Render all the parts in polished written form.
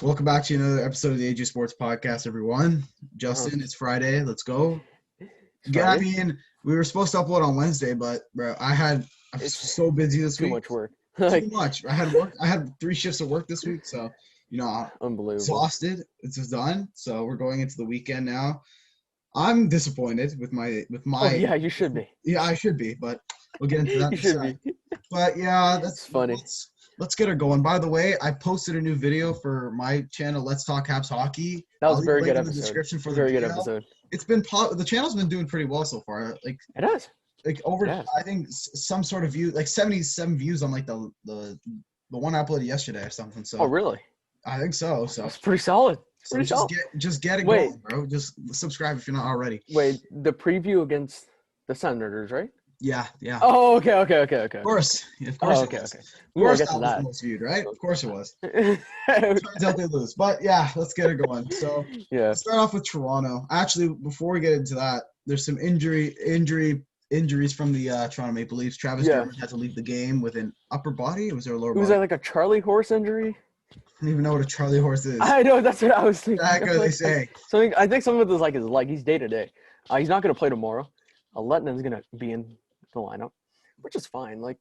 Welcome back to another episode of the AG Sports Podcast, everyone. Justin, it's Friday. Let's go. I mean, we were supposed to upload on Wednesday, but bro, I was so busy this week. Too much work. Too much. I had work. I had 3 shifts of work this week, so I'm Unbelievable. exhausted. It's just done. So we're going into the weekend now. I'm disappointed with my. Oh, yeah, you should be. Yeah, I should be, but we'll get into that. You should be. But yeah, that's funny. Let's get her going. By the way, I posted a new video for my channel, Let's Talk Habs Hockey. That was a very good episode. In the description for very the good episode. It's been the channel's been doing pretty well so far. Like it has. Like over, I think some sort of view, like 77 views on like the one I uploaded yesterday or something. So. Oh really? I think so. So it's pretty solid. Just get it going, bro. Just subscribe if you're not already. Wait, the preview against the Senators, right? Yeah. Oh, okay. Of course. Okay. Of course that was the most viewed, right? Of course it was. Turns out they lose. But yeah, let's get it going. So let's start off with Toronto. Actually, before we get into that, there's some injuries from the Toronto Maple Leafs. Travis Dermott had to leave the game with an upper body. Or was there a lower body? Was that like a Charlie horse injury? I don't even know what a Charlie horse is. I know, that's what I was thinking. That good, they say. So I think some of it is like his leg. He's day to day. He's not going to play tomorrow. Lettman's going to be in the lineup, which is fine. Like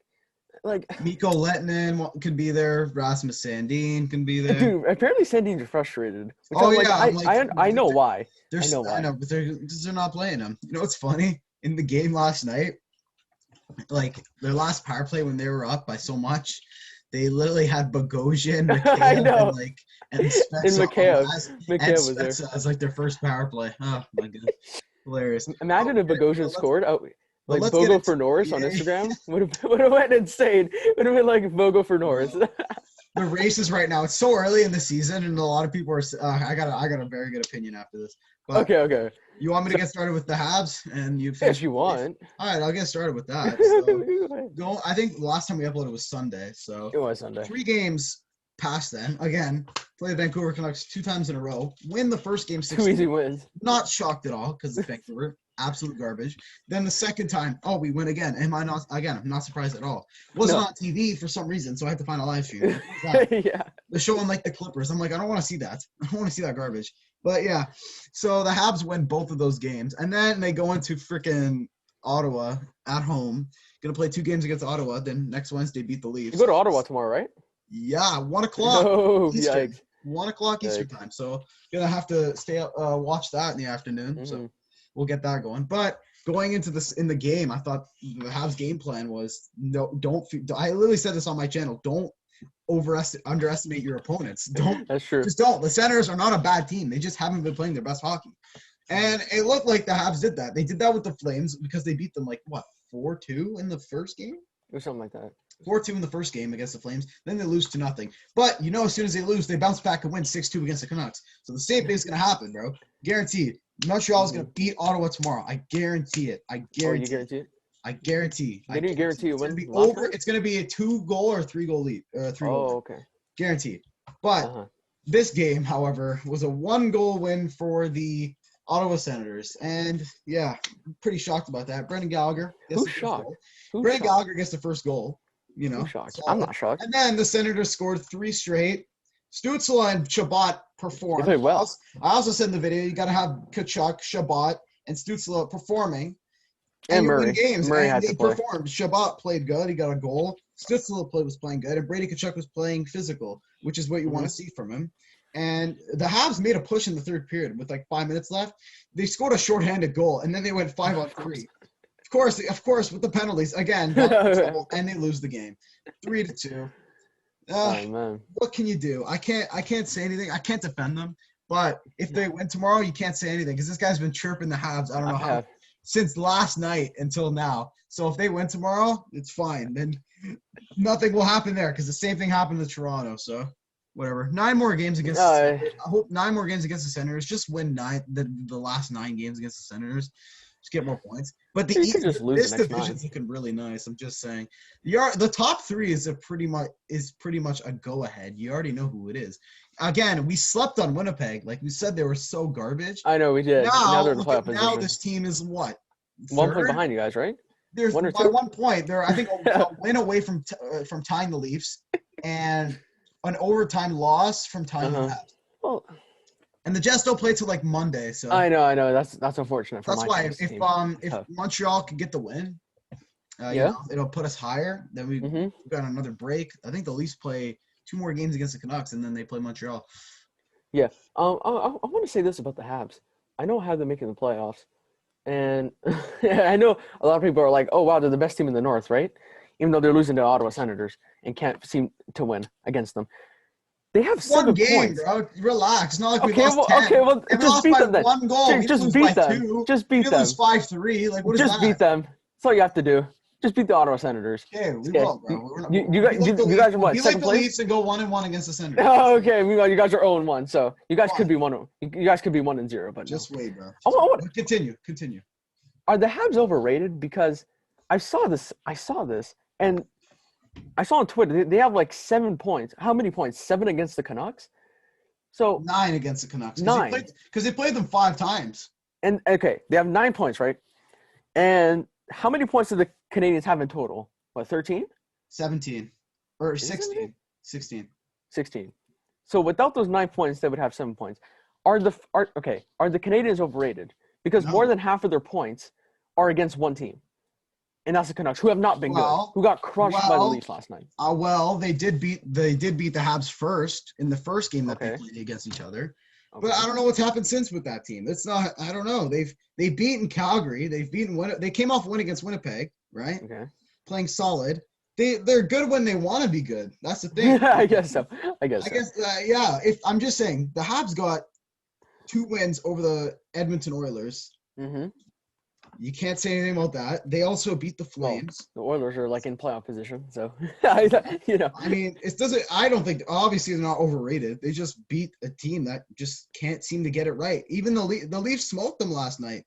Mikko Lehtinen could be there. Rasmus Sandin can be there. Dude, apparently Sandin's frustrated. I know why. I know, but they're not playing him. You know what's funny? In the game last night, like their last power play when they were up by so much, they literally had Bogosian, Mikheyev, and Mikheyev was there as like their first power play. Oh my god, hilarious! Imagine if Bogosian scored. Like Bogo for Norris on Instagram would have went insane. Would have been like Bogo for Norris. The races right now. It's so early in the season, and a lot of people are. I got a very good opinion after this. But okay. You want me to get started with the Habs, and you? If you want. All right, I'll get started with that. So, I think the last time we uploaded was Sunday. So it was Sunday. 3 games past then. Again, play the Vancouver Canucks 2 times in a row. Win the first game 6-2. 2 easy wins. Not shocked at all because it's Vancouver. Absolute garbage. Then the second time, we win again. I'm not surprised at all. Wasn't on TV for some reason, so I had to find a live stream. Yeah. They're showing like the Clippers. I'm like, I don't want to see that. I don't want to see that garbage. But yeah, so the Habs win both of those games, and then they go into freaking Ottawa at home. Gonna play 2 games against Ottawa. Then next Wednesday beat the Leafs. You go to Ottawa tomorrow, right? Yeah, 1 o'clock. Oh, Eastern. yikes. 1 o'clock Eastern time. So gonna have to stay up, watch that in the afternoon. Mm-hmm. So we'll get that going. But going into this in the game, I thought the Habs' game plan was I literally said this on my channel. Don't underestimate your opponents. That's true. Just don't. The Senators are not a bad team. They just haven't been playing their best hockey. And it looked like the Habs did that. They did that with the Flames because they beat them 4-2 in the first game? Or something like that. 4-2 in the first game against the Flames. Then they lose 2-0. But as soon as they lose, they bounce back and win 6-2 against the Canucks. So the same thing's going to happen, bro. Guaranteed. Montreal is going to beat Ottawa tomorrow. I guarantee it. Oh, you guarantee it? I guarantee. They didn't guarantee a win. It's going to be a 2-goal or 3-goal lead. 3-goal. Oh, okay. Guaranteed. But this game, however, was a 1-goal win for the Ottawa Senators. And, yeah, pretty shocked about that. Brendan Gallagher gets the first goal. Gallagher gets the first goal. Who's shocked? I'm not shocked. And then the Senators scored 3 straight. Stützle and Chabot performed. They played well. I also said in the video, you got to have Tkachuk, Chabot, and Stützle performing. And Murray. Win games. Murray and had they to play. Performed. Chabot played good. He got a goal. Stützle was playing good. And Brady Tkachuk was playing physical, which is what you want to see from him. And the Habs made a push in the third period with 5 minutes left. They scored a shorthanded goal, and then they went 5-on-3. Of course, with the penalties again, and they lose the game, 3-2. Oh man, what can you do? I can't say anything. I can't defend them. But if they win tomorrow, you can't say anything because this guy's been chirping the Habs. I don't know how since last night until now. So if they win tomorrow, it's fine. Then nothing will happen there because the same thing happened to Toronto. So whatever. 9 more games against. I hope 9 more games against the Senators. Just win the last 9 games against the Senators. Just get more points. But this division's looking really nice. I'm just saying. The top 3 is pretty much a go ahead. You already know who it is. Again, we slept on Winnipeg. Like we said, they were so garbage. I know we did. Now they're in the playoff position. Now this team is what? 1 point behind you guys, right? There's by 1 point. They're I think a win away from tying the Leafs and an overtime loss from tying the Habs. And the Jets don't play till like Monday, so I know. That's unfortunate for that's my why fantasy team. if Tough. Montreal could get the win, Yeah. it'll put us higher. Then we've got another break. I think the Leafs play 2 more games against the Canucks, and then they play Montreal. Yeah. I want to say this about the Habs. I know how they're making the playoffs, and I know a lot of people are like, "Oh wow, they're the best team in the North, right?" Even though they're losing to Ottawa Senators and can't seem to win against them. They have 7 points. Bro. Relax. It's not like we Okay, lost 10. okay, well, They just lost beat by them then. 1 goal. We Just lose beat by them. 2. Just beat them. lose 5-3. Like, what is Just that? beat them. That's all you have to do. Just beat the Ottawa Senators. Okay, we Okay. will, bro. You guys are what? Be Second like the place? Leafs and go 1-1 against the Senators. Oh, okay. Meanwhile, you guys are 0-1, so you guys could be 1. You guys could be 1-0, but Just no. wait, bro. Continue. Are the Habs overrated? Because I saw this, and I saw on Twitter they have like 7 points. How many points? 7 against the Canucks. So 9 against the Canucks. 9 because they played them 5 times. And okay, they have 9 points, right? And how many points do the Canadians have in total? What, 13? 17 or Is it 16. 16. 16. So without those 9 points, they would have 7 points. Are the Canadians overrated? Because more than half of their points are against one team, and that's the Canucks, who have not been good, who got crushed by the Leafs last night. They did beat the Habs first in the first game that they played against each other. Okay. But I don't know what's happened since with that team. It's not. I don't know. They've beaten Calgary. They've beaten They came off win against Winnipeg, right? Okay. Playing solid. They're good when they want to be good. That's the thing. I guess so. Yeah. If I'm just saying, the Habs got 2 wins over the Edmonton Oilers. Mm-hmm. You can't say anything about that. They also beat the Flames. Well, the Oilers are like in playoff position, so I mean, it doesn't. I don't think. Obviously, they're not overrated. They just beat a team that just can't seem to get it right. Even the Leafs smoked them last night.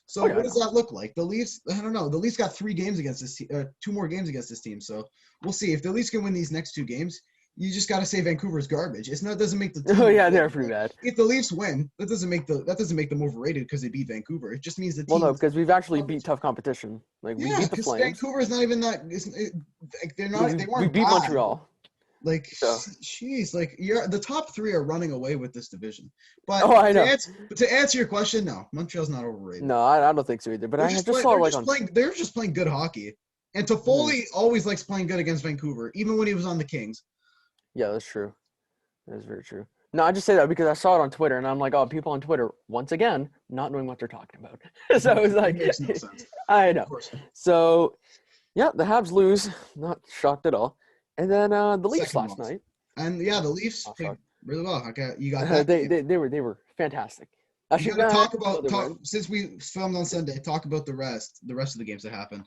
So what does that look like? The Leafs. I don't know. The Leafs got 3 games against this team. 2 more games against this team. So we'll see if the Leafs can win these next 2 games. You just got to say Vancouver's garbage. Doesn't make the team. Oh yeah, they're pretty bad. If the Leafs win, that doesn't make them overrated because they beat Vancouver. It just means the team. Well, no, because we've actually beat tough competition. Like we beat the Flames. Vancouver is not even that. They're not. They weren't. We beat Montreal. Like, jeez, like the top 3 are running away with this division. But I know. To answer your question, no, Montreal's not overrated. No, I don't think so either. But they're just playing good hockey. And Toffoli always likes playing good against Vancouver, even when he was on the Kings. Yeah, that's true. That is very true. No, I just say that because I saw it on Twitter, and I'm like, oh, people on Twitter, once again, not knowing what they're talking about. So it was like, it makes no sense. I know. So, yeah, the Habs lose. Not shocked at all. And then the Leafs last night. And yeah, the Leafs played really well. You got that. They were fantastic. You got to talk since we filmed on Sunday. Talk about the rest of the games that happened.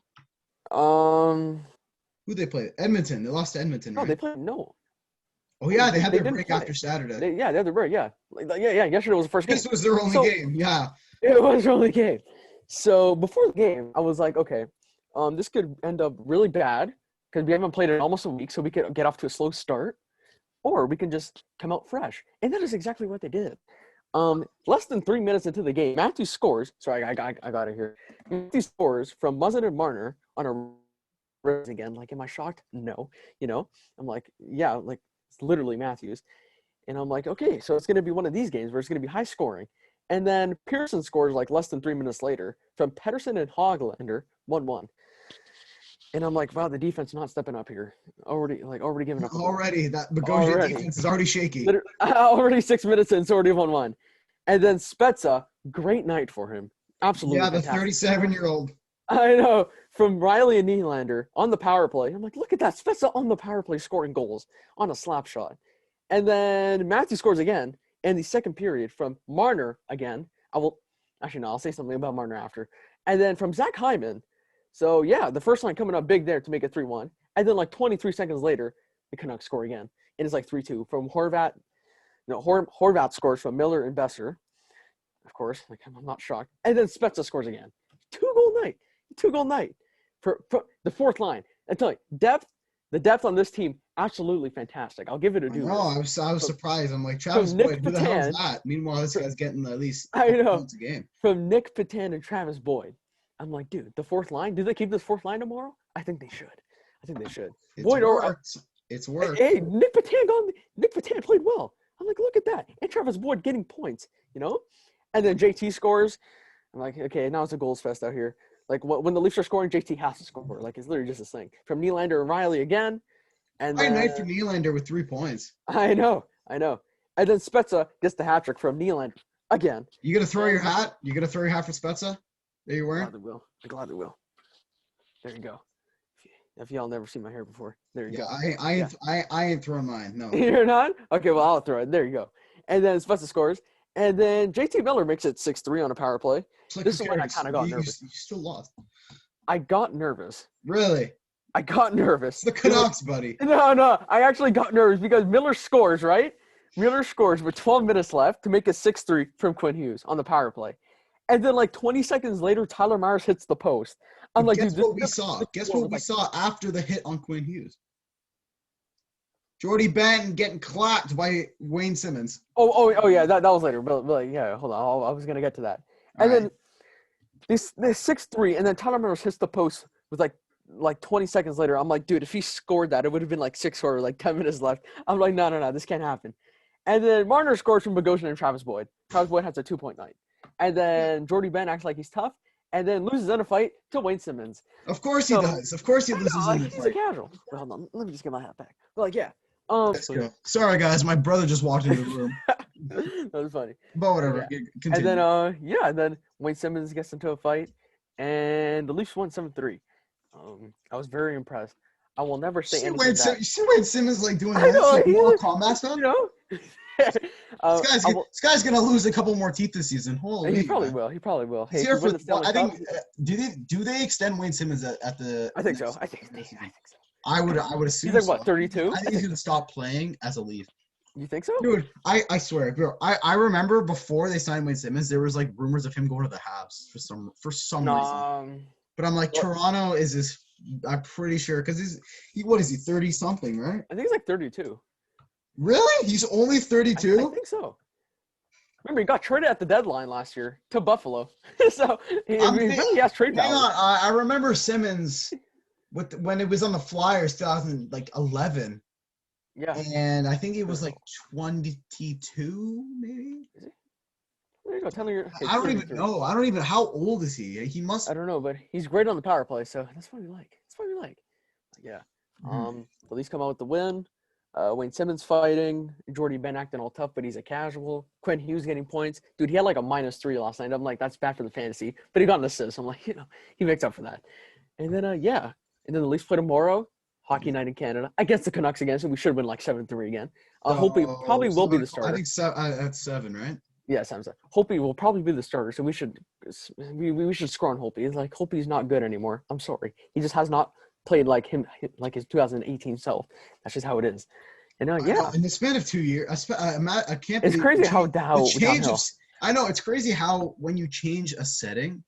Who they played? Edmonton. They lost to Edmonton. No, right? they played no. Oh yeah, they had their break after Saturday. They had their break. Yeah, yesterday was the first game. This was their only game. Yeah, it was their only game. So before the game, I was like, okay, this could end up really bad because we haven't played in almost a week, so we could get off to a slow start, or we can just come out fresh. And that is exactly what they did. Less than 3 minutes into the game, Matthews scores. Sorry, I got it here. Matthews scores from Muzzin and Marner on a again. Like, am I shocked? No. I'm like, yeah, like. It's literally Matthews. And I'm like, okay, so it's going to be one of these games where it's going to be high scoring. And then Pearson scores like less than 3 minutes later from Pettersson and Hoglander, 1-1. And I'm like, wow, the defense not stepping up here. Already giving up. That Bogosian defense is already shaky. Already 6 minutes in, it's already 1-1. And then Spezza, great night for him. Absolutely. Yeah, the 37-year-old. I know. From Riley and Nylander on the power play. I'm like, look at that. Spezza on the power play scoring goals on a slap shot. And then scores again in the second period from Marner again. I'll say something about Marner after. And then from Zach Hyman. So, yeah, the first line coming up big there to make it 3-1. And then like 23 seconds later, the Canucks score again. And it's like 3-2 from Horvat. No, Horvat scores from Miller and Besser. Of course, like I'm not shocked. And then Spezza scores again. 2-goal night for the fourth line. I tell you, the depth on this team, absolutely fantastic. I'll give it a due. No, I was surprised. I'm like, Travis Boyd, who the hell is that? Meanwhile, this guy's getting at least points a game. From Nick Petan and Travis Boyd. I'm like, dude, the fourth line. Do they keep this fourth line tomorrow? I think they should. It's worked. Hey, Nick Petan played well. I'm like, look at that. And Travis Boyd getting points, you know? And then JT scores. I'm like, okay, now it's a goals fest out here. Like, when the Leafs are scoring, JT has to score. Like, it's literally just this thing. From Nylander and Riley again. And High then, night for Nylander with 3 points. I know. And then Spezza gets the hat trick from Nylander again. You gonna throw your hat? You gonna throw your hat for Spezza? That you're wearing? I gladly will. There you go. If y'all never seen my hair before, there you Yeah, go. I ain't throwing mine. No. You're not? Okay, well, I'll throw it. There you go. And then Spezza scores. And then JT Miller makes it 6-3 on a power play. Like, this is when I kind of got nervous. You still lost. I got nervous. Really? I got nervous. It's the Canucks, buddy. No. I actually got nervous because Miller scores, right? Miller scores with 12 minutes left to make it 6-3 from Quinn Hughes on the power play. And then, like, 20 seconds later, Tyler Myers hits the post. I'm like, guess dude, what we saw? Guess what we saw after the hit on Quinn Hughes? Jordy Benton getting clapped by Wayne Simmons. Oh yeah, that was later. But yeah, hold on. I was going to get to that. And then this 6-3, and then Tyler Myers hits the post with, like 20 seconds later. I'm like, dude, if he scored that, it would have been like 6-4, like 10 minutes left. I'm like, no, this can't happen. And then Marner scores from Bogosian and Travis Boyd. Travis Boyd has a 2-point night. And then Jordy Ben acts like he's tough, and then loses in a fight to Wayne Simmons. Of course he does. Of course he loses in the He's fight. a casual. Well, hold on. Let me just get my hat back. But like, yeah. Let's go. Sorry, guys. My brother just walked into the room. That was funny. But whatever. Yeah. Continue. And then Wayne Simmons gets into a fight, and the Leafs won 7-3. I was very impressed. I will never say anything. You see Wayne Simmons like doing I know, like Mortal Kombat stuff? You know? This guy's gonna lose a couple more teeth this season. Holy, he probably will. Hey, here for, I think. Do they extend Wayne Simmons at the? I think so. I think so. I would assume. He's like what, 32? I think he's gonna stop playing as a Leaf. You think so? Dude, I swear, bro. I remember before they signed Wayne Simmons, there was like rumors of him going to the Habs for some reason. But I'm like, Toronto is his. I'm pretty sure because what is he 30 something, right? I think he's like 32. Really? He's only 32? I think so. Remember, he got traded at the deadline last year to Buffalo. So he really has trade value. Hang on, I remember Simmons when it was on the Flyers 2011. Yeah. And I think he was like 22, maybe. Is he? There you go. Tell me I don't even know. I don't even. How old is he? He must. I don't know, but he's great on the power play, so that's what we like. Yeah. The Leafs come out with the win. Wayne Simmons fighting. Jordy Ben acting all tough, but he's a casual. Quinn Hughes getting points. Dude, he had like a -3 last night. I'm like, that's bad for the fantasy. But he got an assist. I'm like, he makes up for that. And then, And then the Leafs play tomorrow. Hockey night in Canada against the Canucks again, so we should have been like 7-3 again. Holtby probably will be the starter. I think that's 7, right? Yeah, sounds like Holtby will probably be the starter, so we should score on Holtby. It's like Holtby's not good anymore. I'm sorry, he just has not played like like his 2018 self. That's just how it is. And in the span of 2 years, I can't. It's crazy how I know it's crazy how when you change a setting,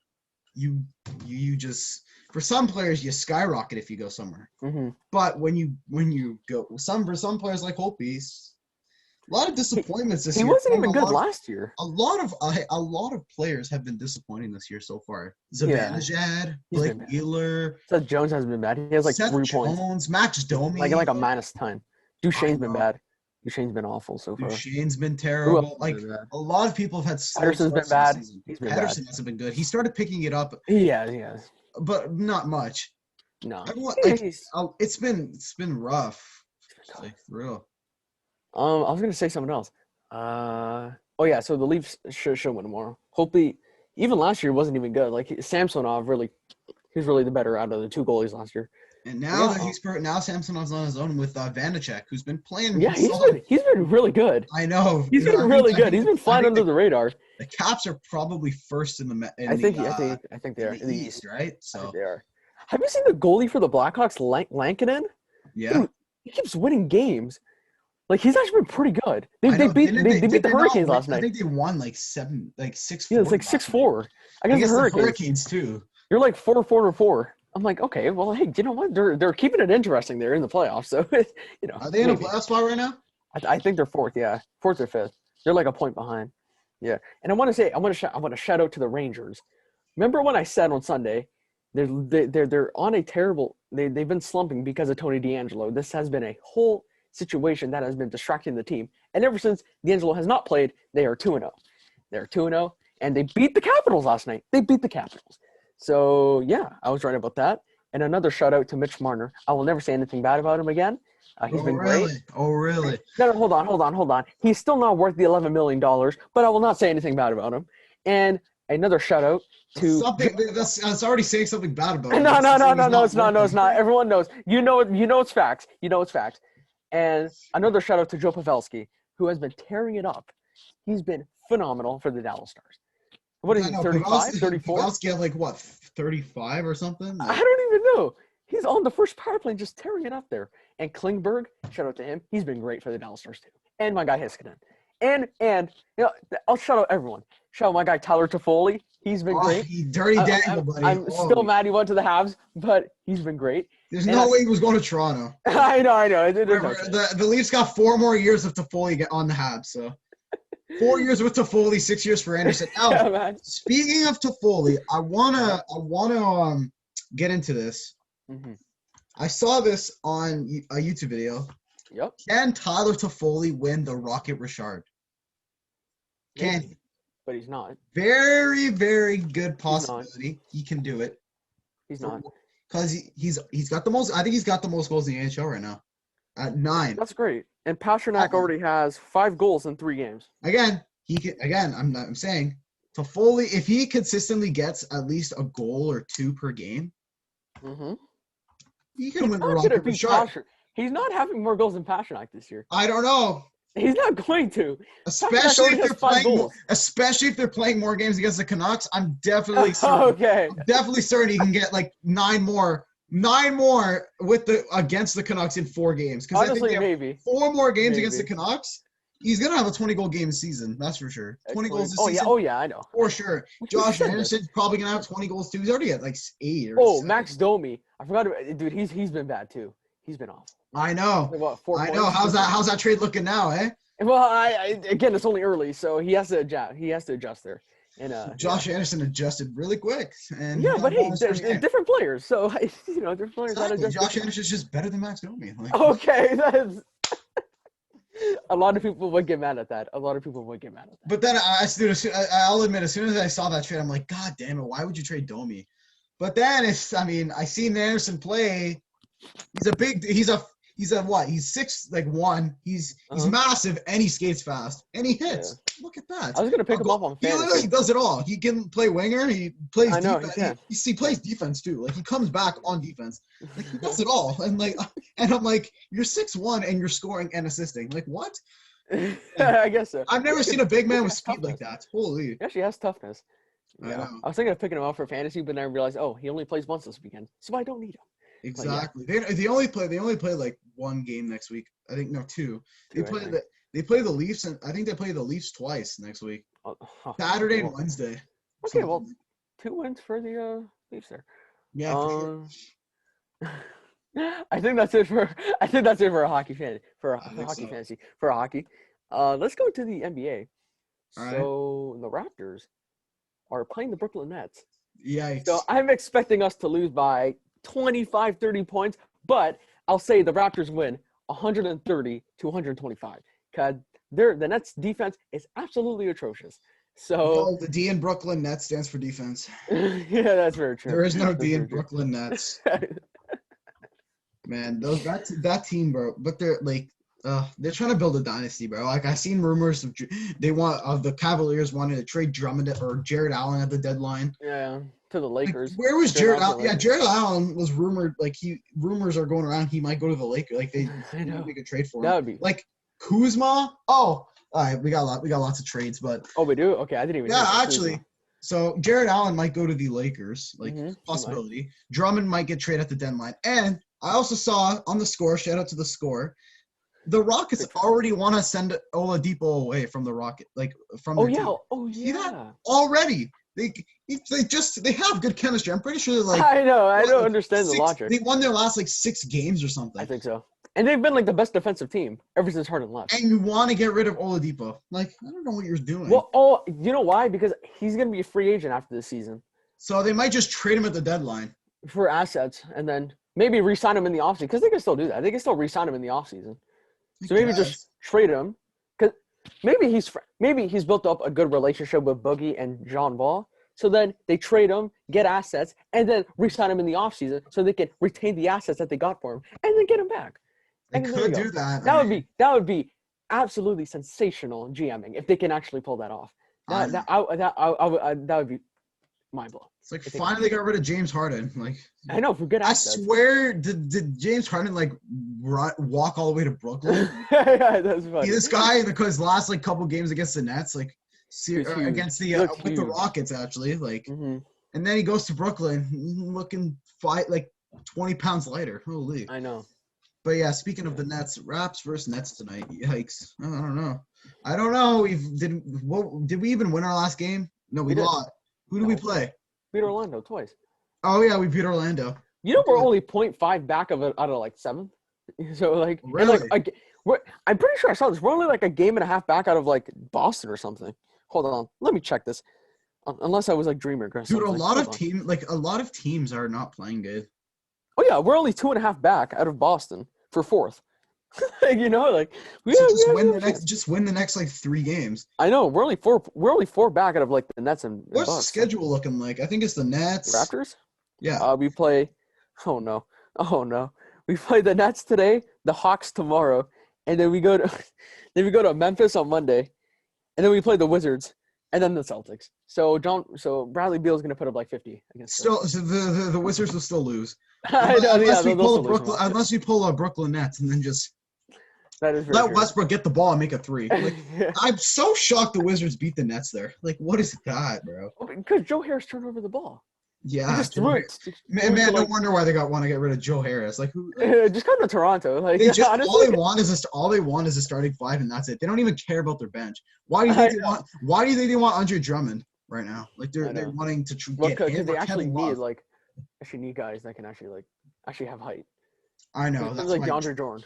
you just. For some players, you skyrocket if you go somewhere. Mm-hmm. But when you go, for some players like Holtby, a lot of disappointments this year. He wasn't even good last year. A lot of players have been disappointing this year so far. Zibanejad, Blake Wheeler. Seth Jones hasn't been bad. He has like Seth 3 Jones, points. Max Domi. Like a -10. Duchesne's been bad. Duchesne's been awful so far. Duchesne's been terrible. Like a lot of people have had. Pettersson's been bad. Pettersson hasn't been good. He started picking it up. Yeah. But not much. No. It's been rough. Like, for real. I was gonna say something else. So the Leafs should win tomorrow. Hopefully, even last year wasn't even good. Like Samsonov he's really the better out of the 2 goalies last year. And now that Samsonov's on his own with Vanacek, who's been playing. Yeah, he's been really good. I know. He's been really good. He's been flying under the radar. The Caps are probably first in the. I think they are in the East, right? So they are. Have you seen the goalie for the Blackhawks, Lankinen? Yeah. Dude, he keeps winning games. Like he's actually been pretty good. They beat the Hurricanes last night. I think they won like 6-4. Yeah, it's like 6-4. I guess the Hurricanes too. You're like 4-4. I'm like, okay, well, hey, you know what? They're keeping it interesting there in the playoffs. So, Are they in a playoff spot right now? I think they're 4th. Yeah, 4th or 5th. They're like a point behind. Yeah, and I want to shout out to the Rangers. Remember when I said on Sunday, they're on a terrible. They've been slumping because of Tony DeAngelo. This has been a whole situation that has been distracting the team. And ever since D'Angelo has not played, they are 2-0. They're 2-0, and they beat the Capitals last night. They beat the Capitals. So, yeah, I was right about that. And another shout-out to Mitch Marner. I will never say anything bad about him again. He's been great. Oh, really? No, hold on. He's still not worth the $11 million, but I will not say anything bad about him. And another shout-out to that's already saying something bad about him. No, it's not. Everyone knows. You know it's facts. And another shout-out to Joe Pavelski, who has been tearing it up. He's been phenomenal for the Dallas Stars. What is he, 35, 34? Pavelski had like, what, 35 or something? I don't even know. He's on the first power play just tearing it up there. And Klingberg, shout out to him. He's been great for the Dallas Stars too. And my guy Heiskanen. And I'll shout out everyone. Shout out my guy Tyler Toffoli. He's been great. Dirty Daniel, buddy. I'm still mad he went to the Habs, but he's been great. There's no way he was going to Toronto. I know. The Leafs got 4 more years of Toffoli on the Habs, so 4 years with Toffoli, 6 years for Anderson. Now, speaking of Toffoli, I wanna get into this. Mm-hmm. I saw this on a YouTube video. Yep. Can Tyler Toffoli win the Rocket Richard? Can he? But he's not. Very, very good possibility. He can do it. He's not. Because he's got the most. I think he's got the most goals in the NHL right now, at 9. That's great. And Pasternak already has 5 goals in 3 games. Again, I'm saying Toffoli, if he consistently gets at least a goal or 2 per game, he can win the Rocket Richard. He's not having more goals than Pasternak this year. I don't know. He's not going to. Especially if they're playing more games against the Canucks, I'm definitely certain. Okay. I'm definitely certain he can get like 9 more against the Canucks in 4 games. Honestly, maybe 4 more games against the Canucks. He's gonna have a 20-goal game season, that's for sure. 20 goals this season. Oh yeah, I know. For sure. Josh Anderson's probably gonna have 20 goals too. He's already at like 8 or 7. Max Domi. I forgot dude, he's been bad too. He's been awful. I know. I know. How's that trade looking now, eh? Well, again, it's only early, so he has to adjust there. And Josh Anderson adjusted really quick. And but hey, they're different players, so different players. Exactly. Josh Anderson's just better than Max Domi. Okay, that's a lot of people would get mad at that. But then I'll admit, as soon as I saw that trade, I'm like, God damn it, why would you trade Domi? But then I seen Anderson play. He's what? He's 6'1". He's massive and he skates fast and he hits. Yeah. Look at that. I was gonna pick him up on fantasy. He literally does it all. He can play winger. He plays defense. He he plays defense too. Like he comes back on defense. Like he does it all. And I'm like, you're 6'1" and you're scoring and assisting. Like what? I guess so. I've never seen a big man with speed like that. Holy. He actually has toughness. Yeah. I was thinking of picking him up for fantasy, but then I realized, he only plays once this weekend, so I don't need him. Exactly. They only play like 1 game next week. I think 2. They play the Leafs, and I think they play the Leafs twice next week. Saturday and Wednesday. Okay, well, 2 wins for the Leafs there. Yeah. For sure. I think that's it for a hockey fan for hockey. Let's go to the NBA. So the Raptors are playing the Brooklyn Nets. Yeah. So I'm expecting us to lose by 25, 30 points, but I'll say the Raptors win 130 to 125 because the Nets defense is absolutely atrocious. So the D in Brooklyn Nets stands for defense. Yeah, that's very true. There is no D in Brooklyn Nets. Man, that team, bro. But they're trying to build a dynasty, bro. Like I seen rumors of the Cavaliers wanting to trade Drummond or Jared Allen at the deadline. Yeah. To the Lakers. Where was Jared Allen? Yeah, Jared Allen was rumored. Rumors are going around he might go to the Lakers. Like they make a trade for him. That would be like Kuzma. Oh, all right. We got lots of trades, but we do. Okay, I didn't even. Yeah, actually. Kuzma. So Jared Allen might go to the Lakers. Possibility. Drummond might get traded at the deadline, and I also saw on the Score. Shout out to the Score. The Rockets already want to send Oladipo away from the Rocket, from their team. See that? Already. They have good chemistry. I'm pretty sure they're I know. I don't understand the logic. They won their last 6 games or something. I think so. And they've been the best defensive team ever since Harden left. And you want to get rid of Oladipo. I don't know what you're doing. Well, you know why? Because he's going to be a free agent after this season. So they might just trade him at the deadline. For assets and then maybe re-sign him in the offseason because they can still do that. They can still re-sign him in the offseason. So maybe just trade him, because maybe he's built up a good relationship with Boogie and John Wall. So then they trade him, get assets, and then re-sign him in the offseason so they can retain the assets that they got for him and then get him back. They could do that. That would be absolutely sensational GMing if they can actually pull that off. That would be mind blowing. It's like finally got rid of James Harden. Like I know for good assets. I swear, did James Harden like walk all the way to Brooklyn? Yeah, that's funny. This guy, because last like couple games against the Nets, like against the with the Rockets actually, like, and then he goes to Brooklyn looking 20 pounds lighter. Holy! I know. But yeah, speaking of the Nets, Raps versus Nets tonight. Yikes! I don't know. Did we even win our last game? No, we lost. Who did we play? Beat Orlando twice. Oh yeah, we beat Orlando. You know we're only 0.5 back out of like 7th. So like, really? I'm pretty sure I saw this. We're only like a game and a half back out of like Boston or something. Hold on, let me check this. Unless I was like dreaming or something. Dude, a lot of teams are not playing good. Oh yeah, we're only 2.5 back out of Boston for 4th. You know, like just win the next like 3 games. I know we're only 4 back out of like the Nets and what's Bucks. The schedule looking like? I think it's the Nets. Raptors. Yeah. We play. Oh no. We play the Nets today, the Hawks tomorrow, and then we go to Memphis on Monday, and then we play the Wizards, and then the Celtics. So Bradley Beal's gonna put up like 50 against. So the Wizards will still lose. Unless we pull a Brooklyn Nets and then just let Westbrook get the ball and make a 3. Like, I'm so shocked the Wizards beat the Nets there. Like, what is that, bro? Because Joe Harris turned over the ball. Yeah, just threw it. Man, no wonder why they want to get rid of Joe Harris. Like, who? Just come to Toronto. Like, all they want is a starting 5, and that's it. They don't even care about their bench. Why do you think they want Andre Drummond right now? Like, they're wanting to get him. They actually need guys that can actually have height. I know. That's like DeAndre Jordan.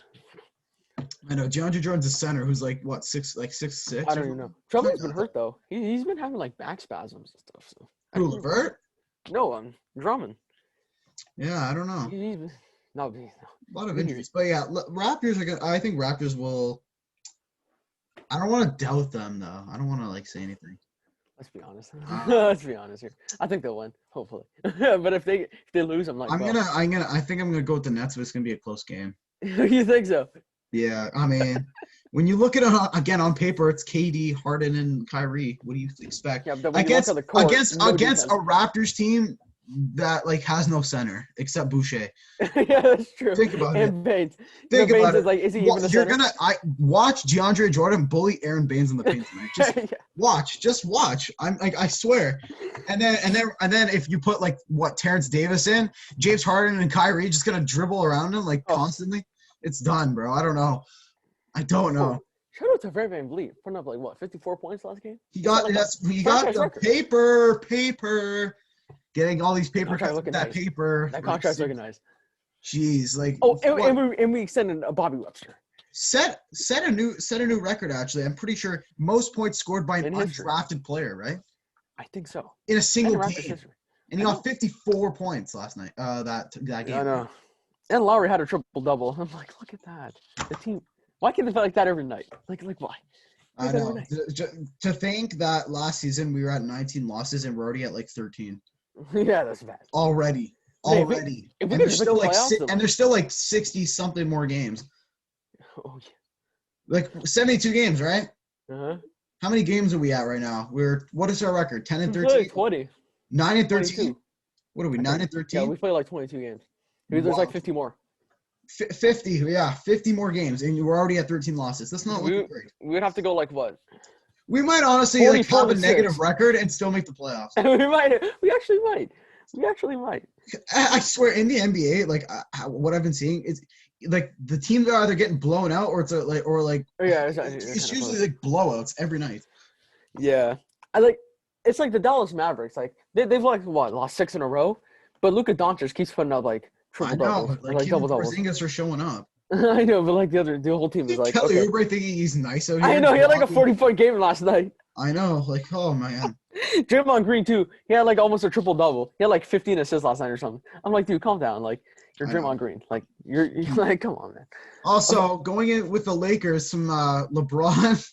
I know DeAndre Jordan's a center who's like what 6'6". I don't even know. Drummond's been hurt though. He's been having like back spasms and stuff. So. Who, LeVert? No, Drummond. Yeah, I don't know. No. A lot of injuries, but yeah, Raptors are gonna. I think Raptors will. I don't want to doubt them though. I don't want to like say anything. Let's be honest. Let's be honest here. I think they'll win, hopefully. But if they lose, I think I'm gonna go with the Nets, but it's gonna be a close game. You think so? Yeah, I mean, when you look at it again on paper, it's KD, Harden, and Kyrie. What do you expect? Yeah, against a Raptors team that like has no center except Boucher. Yeah, that's true. Think about it. And Baines. Think about Baines it. Like, is he even the center? Watch DeAndre Jordan bully Aaron Baines in the paint tonight. Just watch. I swear. And then if you put like Terrence Davis in, James Harden and Kyrie just gonna dribble around him like constantly. It's done, bro. I don't know. Shout out to Van Vliet putting up 54 points last game. He got the paper. Getting all these paper cuts with that paper. That contract's looking nice. Jeez, like. Oh, and we extended Bobby Webster. Set a new record. Actually, I'm pretty sure most points scored by an undrafted player, right? I think so. In a single game, and he got 54 points last night. That game. I know. And Lowry had a triple double. I'm like, look at that. The team. Why can't they feel like that every night? Like why? I know. To think that last season we were at 19 losses and we're already at 13. Yeah, that's bad. Already. If there's still 60 something more games. Oh yeah. 72 games, right? Uh-huh. How many games are we at right now? What is our record? 10 and 13? 20. 9 and 13? 22. What are we, 9 and 13? Yeah, we play 22 games. Maybe there's 50 more. 50, yeah. 50 more games, and we're already at 13 losses. That's not looking great. We would have to go what? We might honestly have a negative record and still make the playoffs. We actually might. I swear, in the NBA, what I've been seeing is the teams are either getting blown out or it's it's usually blowouts every night. Yeah, it's like the Dallas Mavericks. They've lost 6 in a row, but Luka Doncic keeps putting up triple doubles, double doubles. Porzingis are showing up. I know, but the whole team is Kelly Oubre thinking he's nice out here. I know, he had a 40-point game last night. I know, oh man. Draymond Green too. He had almost a triple double. He had 15 assists last night or something. I'm like, dude, calm down. You're I know. Draymond Green. Like you're like, come on, man. Also, going in with the Lakers, some LeBron.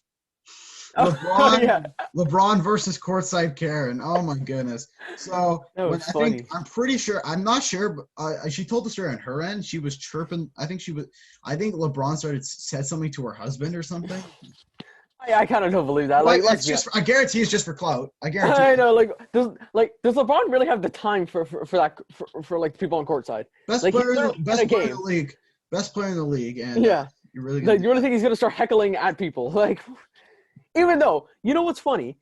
Oh, yeah, LeBron versus courtside Karen. Oh my goodness. So that when was I funny. think I'm pretty sure I'm not sure, but she told the story on her end. She was chirping. I think LeBron said something to her husband or something. I kind of don't believe that. Like Like, it's just I guarantee it's just for clout. I guarantee. I know. Does LeBron really have the time for that for like people on courtside? Best Like, player, he's best in a player in game. the league. Best player in the league, and Yeah. you're really gonna Like, you really think he's gonna start heckling at people? Like, even though you know what's funny?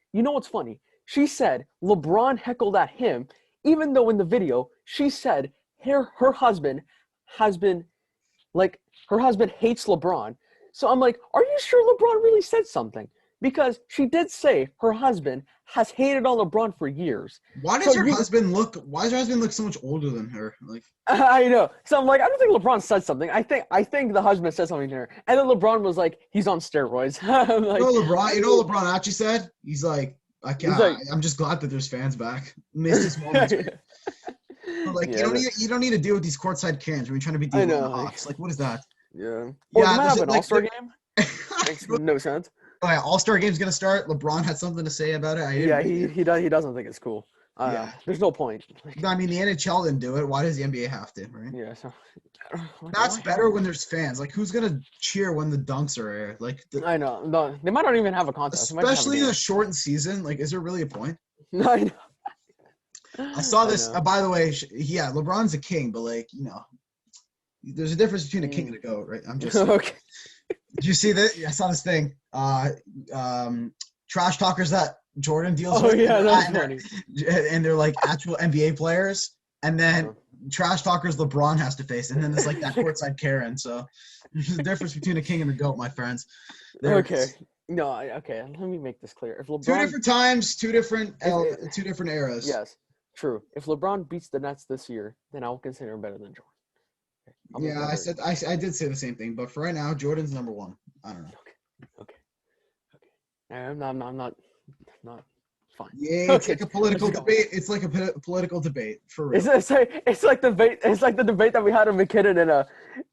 She said LeBron heckled at him, even though in the video she said her husband has been like her husband hates LeBron. So I'm like, are you sure LeBron really said something? Because she did say her husband has hated on LeBron for years. Why does her husband look so much older than her? Like I know. So I'm like, I don't think LeBron said something. I think the husband said something to her. And then LeBron was like, he's on steroids. I'm like, you know what LeBron actually said? He's like, I'm just glad that there's fans back. Missed this moment. Like you don't need to deal with these courtside cans when you're trying to be dealing with the Hawks. Like what is that? Yeah. Or they might have an All-Star game. Makes no sense. Oh yeah, All-Star game's gonna start. LeBron had something to say about it. He doesn't think it's cool. There's no point. I mean, the NHL didn't do it. Why does the NBA have to? Right? Yeah. So that's better when there's fans. Like, who's gonna cheer when the dunks are aired? Like, I know. No, they might not even have a contest. Especially in a shortened season. Like, is there really a point? I know. I saw this. By the way, yeah, LeBron's a king, but like, there's a difference between a king and a goat, right? I'm just okay. Did you see that? I saw this thing. Trash talkers that Jordan deals with. Oh yeah, that's funny. And they're like actual NBA players, and then trash talkers LeBron has to face, and then there's like that courtside Karen. So there's a difference between a king and a goat, my friends. Okay. No. Okay. Let me make this clear. If LeBron, two different times, two different eras. Yes, true. If LeBron beats the Nets this year, then I will consider him better than Jordan. Yeah, I did say the same thing, but for right now, Jordan's number one. I don't know. Okay. I'm not fine. Yeah, it's like a political debate. It's like a political debate for real. It's like the debate that we had on McKinnon and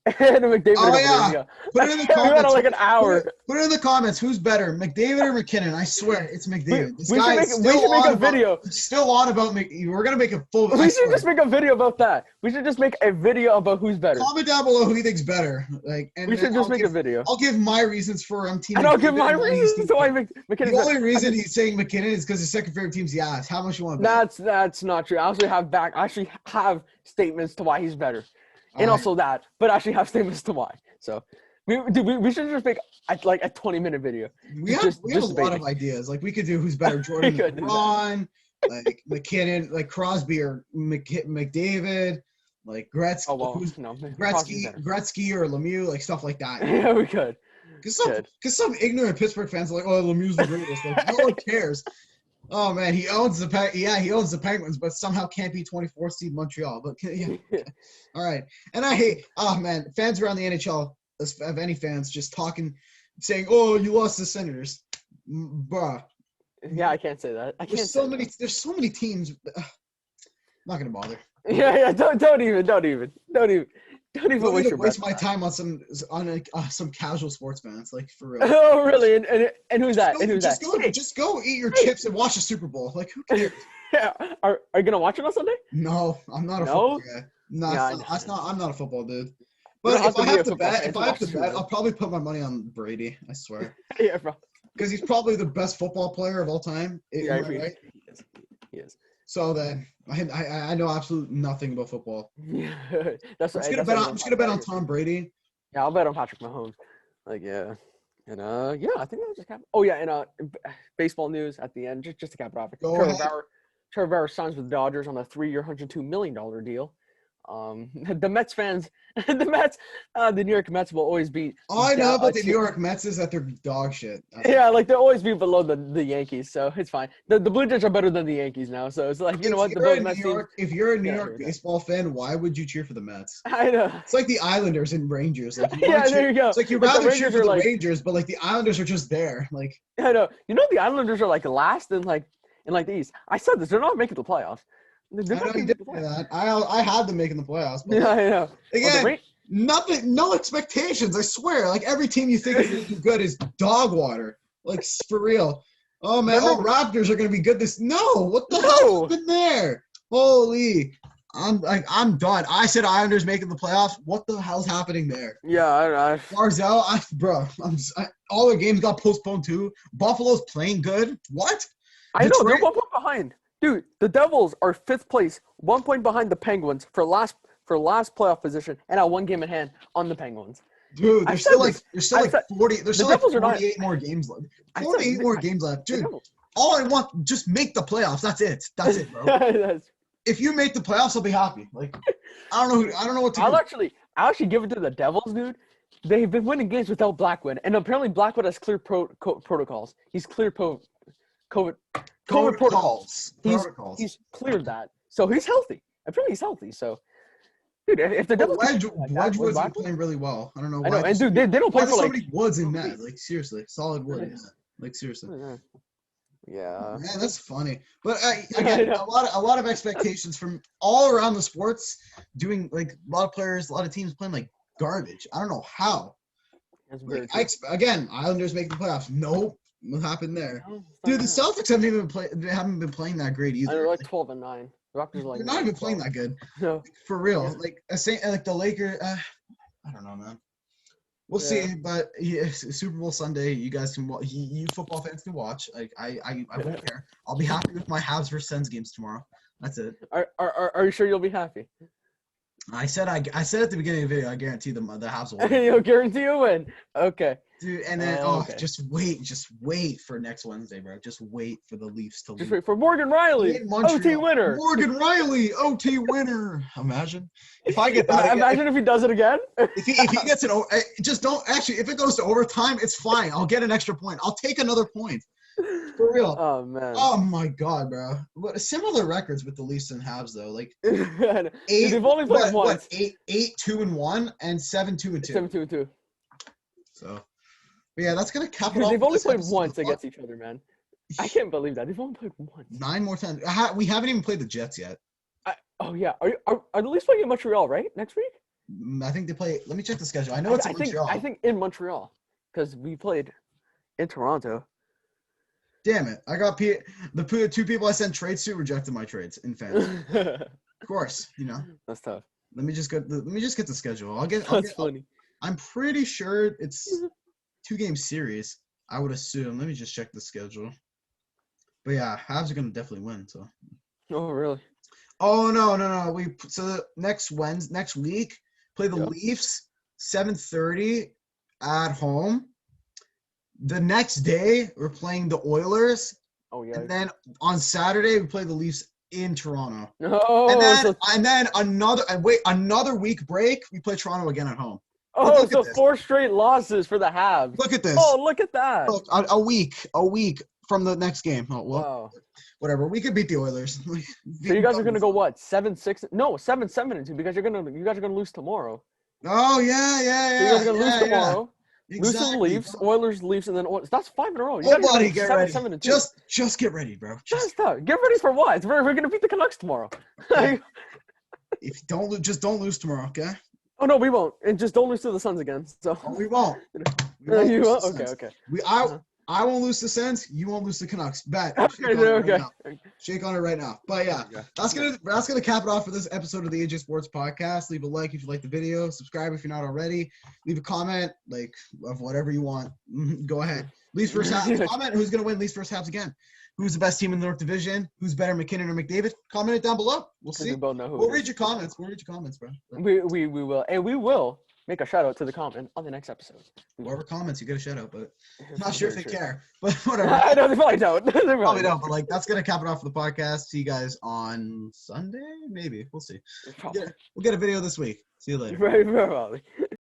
McDavid. Oh yeah, put it in the comments. We had like an hour. Put it in the comments. Who's better, McDavid or McKinnon? I swear, it's McDavid. We should make a video. Still on about We're gonna make a full. We should just make a video about that. We should just make a video about who's better. Comment down below who you think's better. We should just make a video. I'll give my reasons for team. And I'll give my reasons to why McKinnon. The only reason he's saying McKinnon is because his second favorite team's the Avs. How much you want to bet? That's not true. I actually have statements to why he's better, and also that, but I actually have statements to why. So, we should just make a 20-minute video. We have a lot of ideas. Like we could do who's better, Jordan, LeBron, like McKinnon, like Crosby or McDavid, like Gretzky. Oh well, Gretzky or Lemieux, like stuff like that. Yeah, we could. Because some ignorant Pittsburgh fans are like, oh, Lemieux's the greatest. Like, no one cares. Oh man, he owns the Penguins, but somehow can't be 24th seed Montreal. But yeah, all right. And I hate, fans around the NHL, of any fans, just saying, "Oh, you lost the Senators," bruh. Yeah, I can't say that. There's so many teams. Not gonna bother. Yeah. Don't even waste my time on some casual sports fans, like for real. Oh, really? And who's that? Just go eat your chips and watch the Super Bowl. Like, who cares? Yeah. Are you gonna watch it on Sunday? No, I'm not a football guy. I'm not a football dude. But if I have to bet, I'll probably put my money on Brady. I swear. Yeah, bro. Because he's probably the best football player of all time. Yeah, right? He is. So then I know absolutely nothing about football. Yeah, I'm just gonna bet on Tom Brady. Yeah, I'll bet on Patrick Mahomes. Like yeah, and I think that just happened. Oh yeah, and baseball news at the end, just to cap it off. Trevor Bauer signs with the Dodgers on a 3-year, $102 million deal. The Mets fans, the New York Mets will always be. All I know about the New York Mets is that they're dog shit. Yeah, like they'll always be below the Yankees, so it's fine. The Blue Jays are better than the Yankees now, so it's like, you know what? If you're a New York baseball fan, why would you cheer for the Mets? I know. It's like the Islanders and Rangers. Like, there you go. It's like you'd rather cheer for the Rangers, but like the Islanders are just there. Like I know. You know the Islanders are like last in the East. I said this. They're not making the playoffs. They're I know not he gonna did make the say playoffs. that. I had them making the playoffs. But Yeah, I know. again, nothing, no expectations. I swear. Like every team you think is going to do good is dog water. Like for real. Oh man, Raptors are going to be good. No, what the hell happened there? Holy, I'm done. I said Islanders making the playoffs. What the hell's happening there? Yeah, Barzell, all their games got postponed too. Buffalo's playing good. What? I know they're 1 point behind. Dude, the Devils are 5th place, 1 point behind the Penguins for last playoff position, and at 1 game in hand on the Penguins. Dude, there's still like 40. There's still like 48 more games left. 48 more games left, dude. All I want, just make the playoffs. That's it. That's it, bro. If you make the playoffs, I'll be happy. Like, I don't know what to do. I'll actually give it to the Devils, dude. They've been winning games without Blackwood, and apparently Blackwood has clear protocols. He's cleared COVID protocols. He's cleared that, so he's healthy. Apparently, he's healthy. So, dude, if the Devils Wedgwood's been playing really well. I don't know why. I know, and dude, they don't play for so many Woods in that. Like seriously, solid Wood. Yeah. Like seriously. Yeah. Man, that's funny. But again, a lot of expectations from all around the sports. Doing like a lot of players, a lot of teams playing like garbage. I don't know how. Like, again, Islanders make the playoffs. Nope. What happened there? Dude, the Celtics haven't been playing that great either. They're like 12-9. The Raptors are like they're not even playing that good. No. For real. Like the Lakers. I don't know, man. We'll see. But Super Bowl Sunday, you guys can watch. You football fans can watch. Like I won't care. I'll be happy with my Habs versus Sens games tomorrow. That's it. Are you sure you'll be happy? I said at the beginning of the video, I guarantee the Habs will win. You'll guarantee a win. Okay. Dude, and then just wait for next Wednesday, bro. Just wait for the Leafs to lose. Just wait for Morgan Riley, OT winner. Morgan Riley, OT winner. Imagine if I get that. Imagine if he does it again. If he gets an just don't actually. If it goes to overtime, it's fine. I'll get an extra point. I'll take another point. For real. Oh man. Oh my god, bro. What similar records with the Leafs and Habs though? Like 8. They've only played once. 8-2-1 and 7-2-2. 7-2-2. So, but yeah, that's gonna cap it off. They've only played once against each other, man. I can't believe that. They've only played once. 9 more times. We haven't even played the Jets yet. Oh yeah. Are the Leafs playing in Montreal right next week? I think they play. Let me check the schedule. I know it's in Montreal. I think in Montreal because we played in Toronto. Damn it! I got the 2 people I sent trades to rejected my trades in fantasy. Of course, you know. That's tough. Let me just get the schedule. That's funny. I'm pretty sure it's 2-game series. I would assume. Let me just check the schedule. But yeah, Habs are gonna definitely win. So. Oh really? Oh no! Next week play the Leafs 7:30 at home. The next day, we're playing the Oilers. Oh, yeah. And then on Saturday, we play the Leafs in Toronto. Oh, and then another week break, we play Toronto again at home. Oh, so 4 straight losses for the Habs. Look at this. Oh, look at that. Look, a week from the next game. Oh, well, wow. Whatever. We could beat the Oilers. So you guys are going to go what? 7-6? No, 7-7-2 because you guys are going to lose tomorrow. Oh, yeah. So you guys are going to lose tomorrow. Exactly, lose to the Leafs, bro. Oilers, Leafs, and then that's 5 in a row. You buddy, get ready. 7-2. Just get ready, bro. Just get ready for what? We're gonna beat the Canucks tomorrow. Yeah. If don't lose tomorrow, okay? Oh no, we won't. And just don't lose to the Suns again. So we won't. You won't? Okay. I won't lose the Sens. You won't lose the Canucks. Bet. Okay. Shake on it right now. But yeah, that's gonna cap it off for this episode of the AJ Sports Podcast. Leave a like if you like the video. Subscribe if you're not already. Leave a comment of whatever you want. Go ahead. Leafs first half. Comment who's gonna win Leafs first halves again. Who's the best team in the North Division? Who's better, McKinnon or McDavid? Comment it down below. We'll see. We both know who. We'll read your comments. We'll read your comments, bro. We will, and we will make a shout out to the comment on the next episode. Whoever comments, you get a shout out, but I'm not sure if they care. But whatever. I know they probably don't. Probably don't. But that's gonna cap it off for the podcast. See you guys on Sunday, maybe. We'll see. We'll get a video this week. See you later. Very, very well.